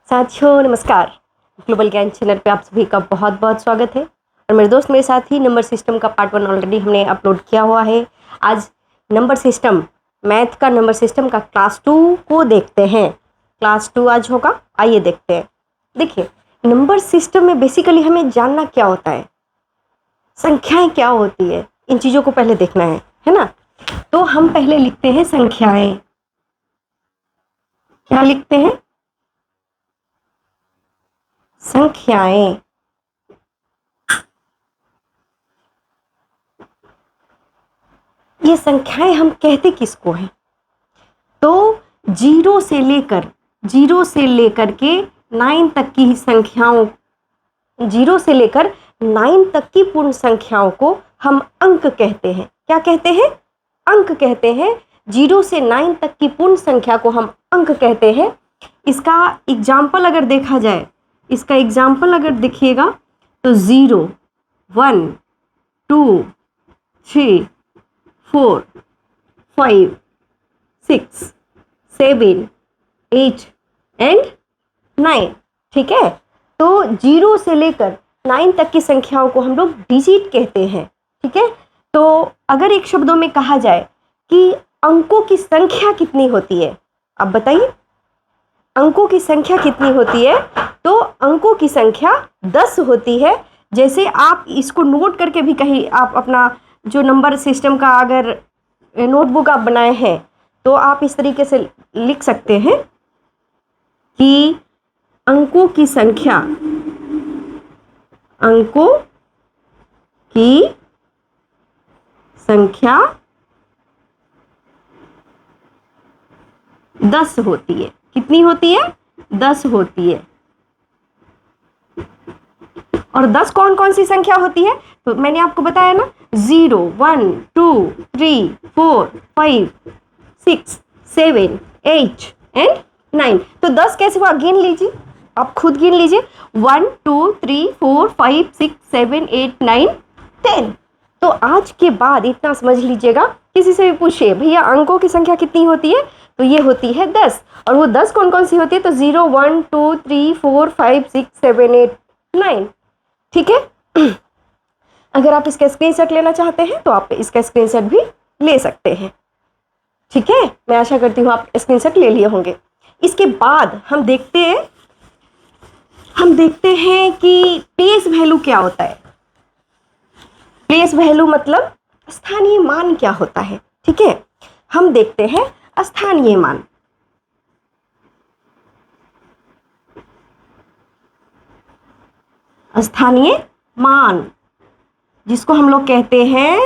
साथियों नमस्कार। ग्लोबल ज्ञान चैनल पे आप सभी का बहुत बहुत स्वागत है। और मेरे दोस्त मेरे साथ ही नंबर सिस्टम का पार्ट 1 ऑलरेडी हमने अपलोड किया हुआ है। आज नंबर सिस्टम, मैथ का नंबर सिस्टम का क्लास 2 को देखते हैं। क्लास 2 आज होगा, आइए देखते हैं। देखिए, नंबर सिस्टम में बेसिकली हमें जानना क्या होता है, संख्याएं क्या होती है, इन चीज़ों को पहले देखना है ना। तो हम पहले लिखते हैं संख्याएं। क्या लिखते हैं? संख्याएं। ये संख्याएं हम कहते किसको हैं? तो जीरो से लेकर के 9 तक की संख्याओं, जीरो से लेकर 9 तक की पूर्ण संख्याओं को हम अंक कहते हैं। क्या कहते हैं? अंक कहते हैं। जीरो से 9 तक की पूर्ण संख्या को हम अंक कहते हैं। इसका एग्जाम्पल अगर देखा जाए, इसका एग्जाम्पल अगर देखिएगा तो 0, 1, 2, 3, 4, 5, 6, 7, 8 एंड 9। ठीक है, तो 0 से लेकर 9 तक की संख्याओं को हम लोग डिजिट कहते हैं। ठीक है, तो अगर एक शब्दों में कहा जाए कि अंकों की संख्या कितनी होती है, अब बताइए अंकों की संख्या कितनी होती है? तो अंकों की संख्या 10 होती है। जैसे आप इसको नोट करके भी कहीं आप अपना जो नंबर सिस्टम का अगर नोटबुक आप बनाए हैं तो आप इस तरीके से लिख सकते हैं कि अंकों की संख्या 10 होती है। कितनी होती है? 10 होती है। और 10 कौन कौन सी संख्या होती है? तो मैंने आपको बताया ना, 0, 1, 2, 3, 4, 5, 6, 7, 8 एंड 9। तो 10 कैसे हुआ? गिन लीजिए, आप खुद गिन लीजिए। 1, 2, 3, 4, 5, 6, 7, 8, 9, 10। तो आज के बाद इतना समझ लीजिएगा, किसी से भी पूछिए भैया अंकों की संख्या कितनी होती है, तो ये होती है 10। और वो 10 कौन कौन सी होती है? तो 0, 1, 2, 3, 4, 5, 6, 7, 8, 9। ठीक है, अगर आप इसका स्क्रीनशॉट लेना चाहते हैं तो आप इसका स्क्रीनशॉट भी ले सकते हैं। ठीक है, मैं आशा करती हूँ आप स्क्रीनशॉट ले लिए होंगे। इसके बाद हम देखते हैं कि प्लेस वैल्यू क्या होता है। प्लेस वैल्यू मतलब स्थानीय मान क्या होता है। ठीक है, हम देखते हैं स्थानीय मान। स्थानीय मान जिसको हम लोग कहते हैं,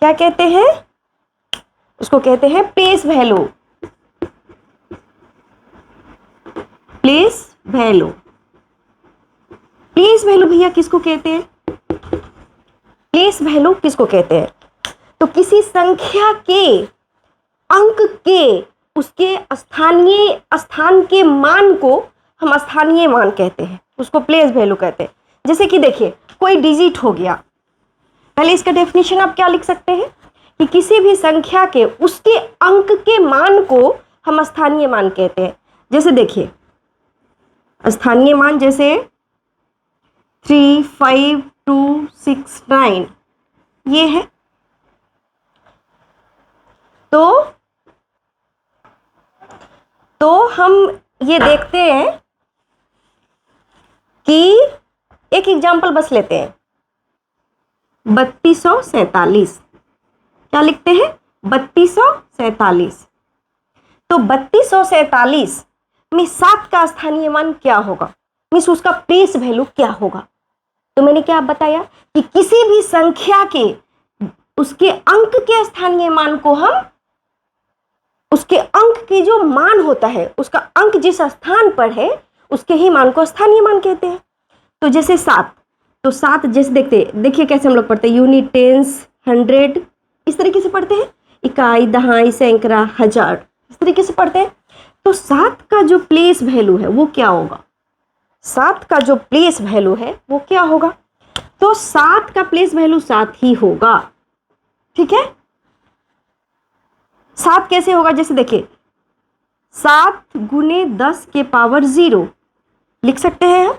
क्या कहते हैं? उसको कहते हैं place value. Place value. Place value भैया किसको कहते हैं? प्लेस वैल्यू किसको कहते हैं? तो किसी संख्या के अंक के उसके स्थान के मान को हम स्थानीय मान कहते हैं, उसको प्लेस वैल्यू कहते हैं। जैसे कि देखिए, कोई डिजिट हो गया, पहले इसका डेफिनेशन आप क्या लिख सकते हैं कि किसी भी संख्या के उसके अंक के मान को हम स्थानीय मान कहते हैं। जैसे देखिए, स्थानीय मान जैसे 3, 5, 2, 6, 9 ये है। तो हम ये देखते हैं कि एक एग्जाम्पल बस लेते हैं, 3247। क्या लिखते हैं? 3247। तो 3247 में 7 का स्थानीय मान क्या होगा, मीन्स उसका प्लेस वैल्यू क्या होगा? तो मैंने क्या बताया कि किसी भी संख्या के उसके अंक के स्थानीय मान को हम, उसके अंक के जो मान होता है, उसका अंक जिस स्थान पर है उसके ही मान को स्थानीय मान कहते हैं। तो जैसे 7, तो 7 जैसे देखिए कैसे हम लोग पढ़ते हैं, यूनिट, टेंस, 100 इस तरीके से पढ़ते हैं, इकाई, दहाई, सैकड़ा, हजार इस तरीके से पढ़ते हैं। तो 7 का जो प्लेस वैल्यू है वो क्या होगा? 7 का जो प्लेस वैल्यू है वो क्या होगा? तो 7 का प्लेस वैल्यू 7 ही होगा। ठीक है, 7 कैसे होगा? जैसे देखिए 7 गुने 10 के पावर 0 लिख सकते हैं हम।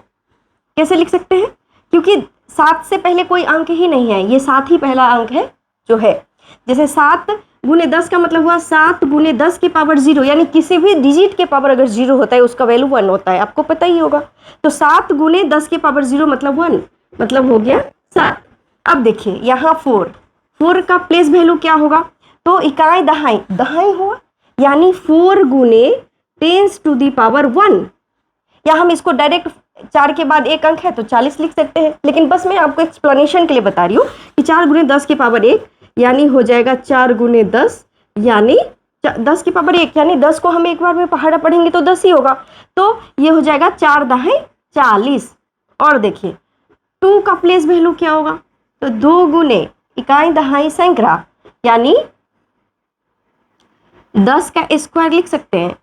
कैसे लिख सकते हैं? क्योंकि 7 से पहले कोई अंक ही नहीं है, ये 7 ही पहला अंक है जो है। जैसे 7 गुने 10 का मतलब हुआ 7 गुने 10 के पावर 0, यानी किसी भी डिजिट के पावर अगर 0 होता है उसका वैल्यू 1 होता है, आपको पता ही होगा। तो 7 गुने 10 के पावर 0 मतलब 1, मतलब हो गया 7। अब देखिए यहाँ 4 का प्लेस वैल्यू क्या होगा? तो इकाई दहाई दहाई हुआ, यानी 4 गुने 10 टू दी पावर 1, या हम इसको डायरेक्ट 4 के बाद एक अंक है तो 40 लिख सकते हैं, लेकिन बस मैं आपको एक्सप्लेनेशन के लिए बता रही हूँ कि 4 गुने 10 के पावर 1 यानी हो जाएगा 4 गुने 10 यानी 10 के पावर 1, यानी 10 को हम एक बार में पहाड़ा पढ़ेंगे तो 10 ही होगा। तो ये हो जाएगा 4 दहाई 40। और देखिए 2 का प्लेस वैल्यू क्या होगा? तो 2 गुने इकाई दहाई सैकड़ा, यानी 10 का स्क्वायर लिख सकते हैं।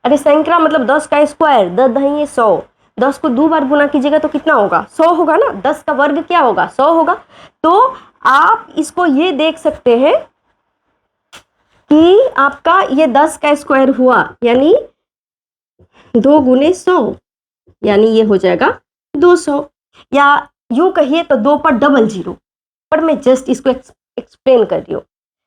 अरे सैकड़ा मतलब 10 का स्क्वायर, 10 दहाई 100, 10 को 2 बार गुना कीजिएगा तो कितना होगा? 100 होगा ना। 10 का वर्ग क्या होगा? 100 होगा। तो आप इसको ये देख सकते हैं कि आपका ये 10 का स्क्वायर हुआ, यानी 2 गुने 100, यानी ये हो जाएगा 200, या यूं कहिए तो 2 पर डबल जीरो, पर मैं जस्ट इसको एक्सप्लेन कर रही हूँ।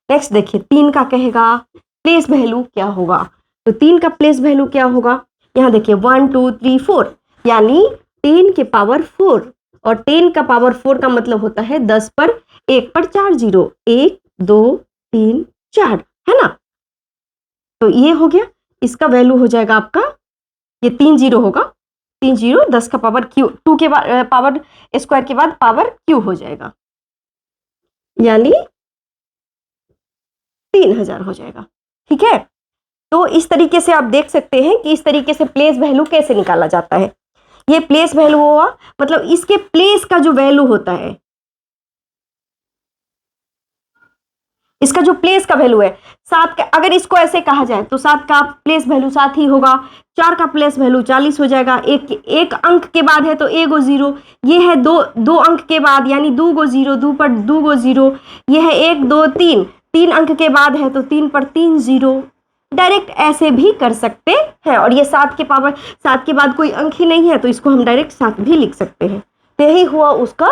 नेक्स्ट देखिए 3 का कहेगा प्लेस वैल्यू क्या होगा? तो 3 का प्लेस वैल्यू क्या होगा? यहाँ देखिए 1 2 3 4, यानी 10 के पावर 4, और 10 का पावर 4 का मतलब होता है 10 पर 1 पर 4 जीरो, 1 2 3 4, है ना। तो ये हो गया, इसका वैल्यू हो जाएगा आपका, ये 3 जीरो होगा, 3 जीरो 10 का पावर क्यू, 2 के बाद पावर स्क्वायर के बाद पावर क्यू हो जाएगा, यानी 3000 हो जाएगा। ठीक है, तो इस तरीके से आप देख सकते हैं कि इस तरीके से प्लेस वैल्यू कैसे निकाला जाता है। ये प्लेस वैल्यू हुआ, मतलब इसके प्लेस का जो वैल्यू होता है, इसका जो प्लेस का वैल्यू है 7 का, अगर इसको ऐसे कहा जाए तो 7 का प्लेस वैल्यू 7 ही होगा। 4 का प्लेस वैल्यू 40 हो जाएगा, एक अंक के बाद है तो 1 गो जीरो, ये है दो अंक के बाद यानी 2 गो जीरो, 2 पर 2 गो जीरो, ये है 1 2 3, 3 अंक के बाद है तो 3 पर 3 जीरो। डायरेक्ट ऐसे भी कर सकते हैं, और ये 7 के पावर 7 के बाद कोई अंक ही नहीं है तो इसको हम डायरेक्ट 7 भी लिख सकते हैं। तो यही हुआ उसका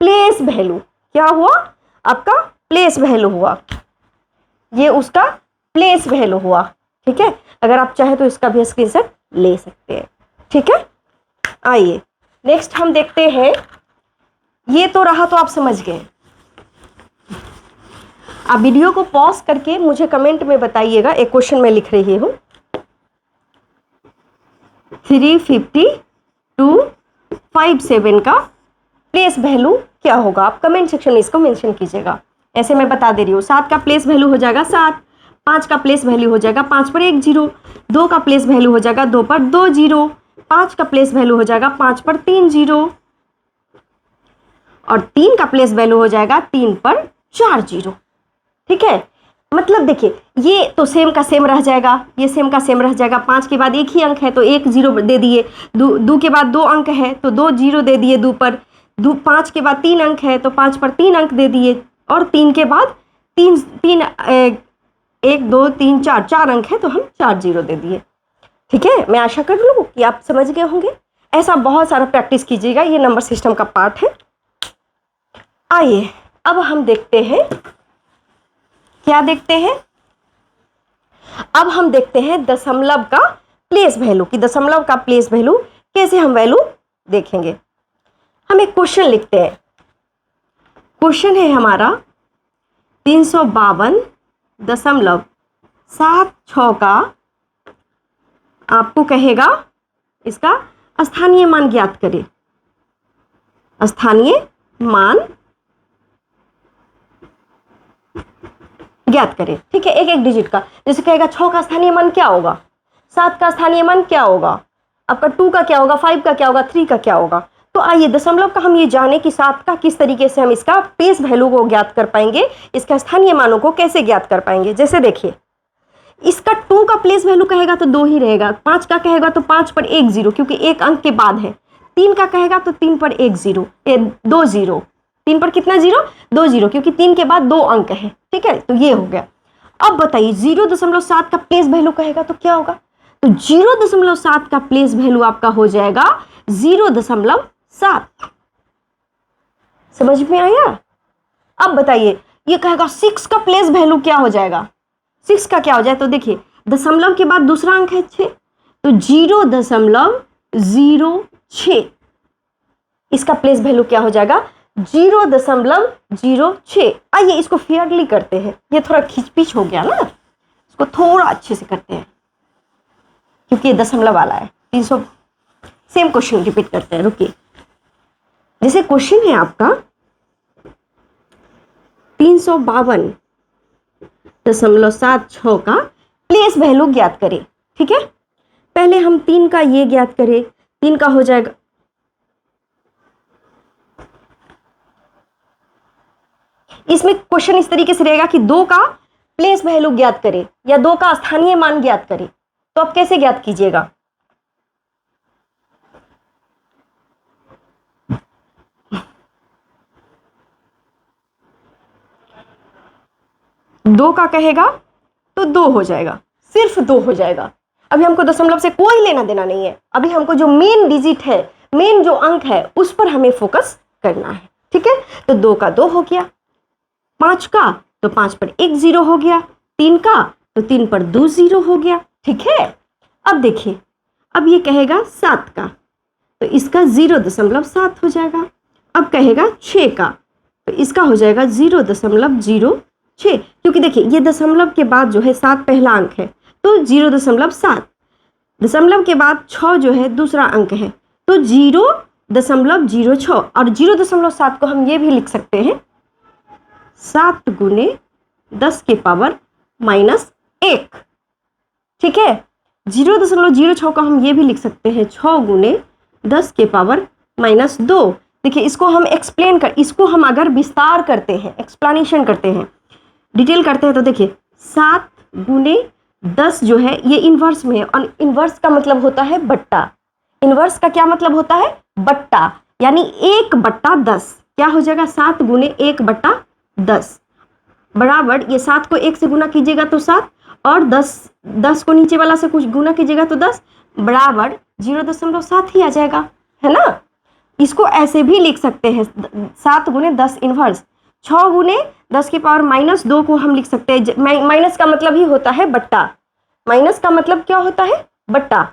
प्लेस वैल्यू। क्या हुआ? आपका प्लेस वैल्यू हुआ, ये उसका प्लेस वैल्यू हुआ। ठीक है, अगर आप चाहे तो इसका भी स्क्रीनशॉट ले सकते हैं। ठीक है, आइए नेक्स्ट हम देखते हैं। ये तो रहा, तो आप समझ गए। आप वीडियो को पॉज करके मुझे कमेंट में बताइएगा, एक क्वेश्चन मैं लिख रही हूं, 35257 का प्लेस वैल्यू क्या होगा? आप कमेंट सेक्शन में इसको मेंशन कीजिएगा। ऐसे मैं बता दे रही हूँ, 7 का प्लेस वैल्यू हो जाएगा 7, 5 का प्लेस वैल्यू हो जाएगा 5 पर 1 जीरो, 2 का प्लेस वैल्यू हो जाएगा 2 पर 2 जीरो, 5 का प्लेस वैल्यू हो जाएगा 5 पर 3 जीरो, और 3 का प्लेस वैल्यू हो जाएगा 3 पर 4 जीरो। ठीक है, मतलब देखिए ये तो सेम का सेम रह जाएगा, ये सेम का सेम रह जाएगा। 5 के बाद एक ही अंक है तो 1 जीरो दे दिए, 2 के बाद 2 अंक है तो 2 जीरो दे दिए 2 पर, 5 के बाद 3 अंक है तो 5 पर 3 अंक दे दिए, और 3 के बाद 1 2 3 4 अंक है तो हम 4 जीरो दे दिए। ठीक है, मैं आशा कर लूँ कि आप समझ गए होंगे। ऐसा बहुत सारा प्रैक्टिस कीजिएगा, ये नंबर सिस्टम का पार्ट है। आइए अब हम देखते हैं, क्या देखते हैं? अब हम देखते हैं दशमलव का प्लेस वैल्यू, कि दशमलव का प्लेस वैल्यू कैसे हम वैल्यू देखेंगे। हम एक क्वेश्चन लिखते हैं। क्वेश्चन है हमारा 352.76 का आपको कहेगा इसका स्थानीय मान ज्ञात करें। स्थानीय मान ज्ञात करें। ठीक है, एक एक डिजिट का, जैसे कहेगा 6 का स्थानीय मान क्या होगा, 7 का स्थानीय मान क्या होगा, आपका 2 का क्या होगा, 5 का क्या होगा, 3 का क्या होगा। तो आइए दशमलव का हम ये जाने कि 7 का किस तरीके से हम इसका प्लेस वैल्यू को ज्ञात कर पाएंगे, इसका स्थानीय मानों को कैसे ज्ञात कर पाएंगे। जैसे देखिए इसका 2 का प्लेस वैल्यू कहेगा तो 2 ही रहेगा, 5 का कहेगा तो 5 पर 1 जीरो क्योंकि एक अंक के बाद है, 3 का कहेगा तो 3 पर 1 जीरो, 2 जीरो, 3 पर कितना जीरो, 2 जीरो क्योंकि 3 के बाद 2 अंक है। ठीक है, तो ये हो गया। अब बताइए 0.7 का प्लेस वैल्यू कहेगा तो क्या होगा? तो 0.7 का प्लेस वैल्यू आपका हो जाएगा 0.7। समझ में आया? अब बताइए, ये कहेगा 6 का प्लेस वैल्यू क्या हो जाएगा? 6 का क्या हो जाए? तो देखिए, दशमलव के बाद दूसरा अंक है 6, तो 0.06, इसका प्लेस वैल्यू क्या हो जाएगा? 0.06। आइए इसको फेयरली करते हैं, ये थोड़ा खींचपीच हो गया ना, इसको थोड़ा अच्छे से करते हैं क्योंकि ये दशमलव वाला है। 300 सेम क्वेश्चन रिपीट करते हैं, रुकिए। जैसे क्वेश्चन है आपका 352.76 का प्लेस वैल्यू ज्ञात करें। ठीक है, पहले हम 3 का ये ज्ञात करें। 3 का हो जाएगा, इसमें क्वेश्चन इस तरीके से रहेगा कि 2 का प्लेस वैल्यू ज्ञात करें या 2 का स्थानीय मान ज्ञात करें। तो आप कैसे ज्ञात कीजिएगा? दो का कहेगा तो 2 हो जाएगा, सिर्फ 2 हो जाएगा। अभी हमको दशमलव से कोई लेना देना नहीं है, अभी हमको जो मेन डिजिट है, मेन जो अंक है, उस पर हमें फोकस करना है। ठीक है, तो 2 का 2 हो गया, 5 का तो 5 पर 1 0 हो गया, 3 का तो 3 पर 2 0 हो गया। ठीक है, अब देखिए, अब ये कहेगा 7 का तो इसका 0.7 हो जाएगा। अब कहेगा 6 का तो इसका हो जाएगा 0.06, क्योंकि देखिए ये दशमलव के बाद जो है 7 पहला अंक है तो 0.7, दशमलव के बाद 6 जो है दूसरा अंक है तो 0.06, और 0.7 को हम ये भी लिख सकते हैं 7 गुने 10 के पावर -1। ठीक है, 0.06 को हम ये भी लिख सकते हैं 6 गुने 10 के पावर -2। देखिए इसको हम इसको हम अगर विस्तार करते हैं, एक्सप्लेनेशन करते हैं, डिटेल करते हैं, तो देखिए 7 गुने 10 जो है ये इन्वर्स में है, और इन्वर्स का मतलब होता है बट्टा। इन्वर्स का क्या मतलब होता है? बट्टा, यानी 1/10। क्या हो जाएगा? 7 गुने 1/10 बराबर, ये 7 को 1 से गुना कीजिएगा तो 7, और 10 को नीचे वाला से कुछ गुना कीजिएगा तो 10 बराबर 0.7 ही आ जाएगा, है ना। इसको ऐसे भी लिख सकते हैं 7 गुने 10 इनवर्स, 6 गुने 10 की पावर -2 को हम लिख सकते हैं। माइनस का मतलब ही होता है बट्टा, माइनस का मतलब क्या होता है? बट्टा।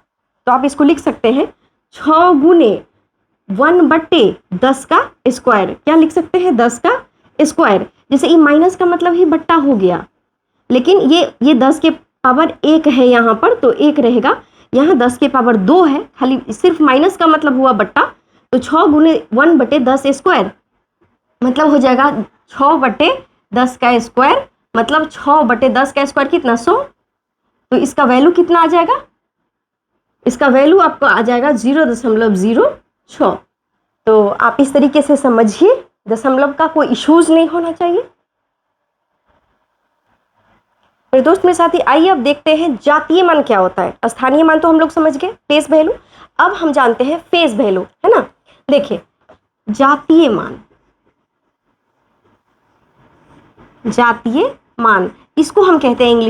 तो आप इसको लिख सकते हैं 6 गुने 1/10 का स्क्वायर। क्या लिख सकते हैं? 10 का स्क्वायर। जैसे ये माइनस का मतलब ही बट्टा हो गया, लेकिन ये 10 के पावर 1 है यहाँ पर, तो 1 रहेगा। यहाँ 10 के पावर 2 है, खाली सिर्फ माइनस का मतलब हुआ बट्टा, तो 6 गुने 1/10 स्क्वायर मतलब हो जाएगा 6/10 का स्क्वायर, मतलब 6/10 का स्क्वायर कितना? 100। तो इसका वैल्यू कितना आ जाएगा? इसका वैल्यू आपको आ जाएगा 0.06। तो आप इस तरीके से समझिए, दशमलव का कोई इश्यूज नहीं होना चाहिए। मेरे दोस्त मेरे साथी, आइए अब देखते हैं जातीय मान क्या होता है। स्थानीय मान तो हम लोग समझ गए, प्लेस वैल्यू। अब हम जानते हैं फेज वैल्यू, है ना। देखिए जातीय मान, इसको हम कहते हैं इंग्लिश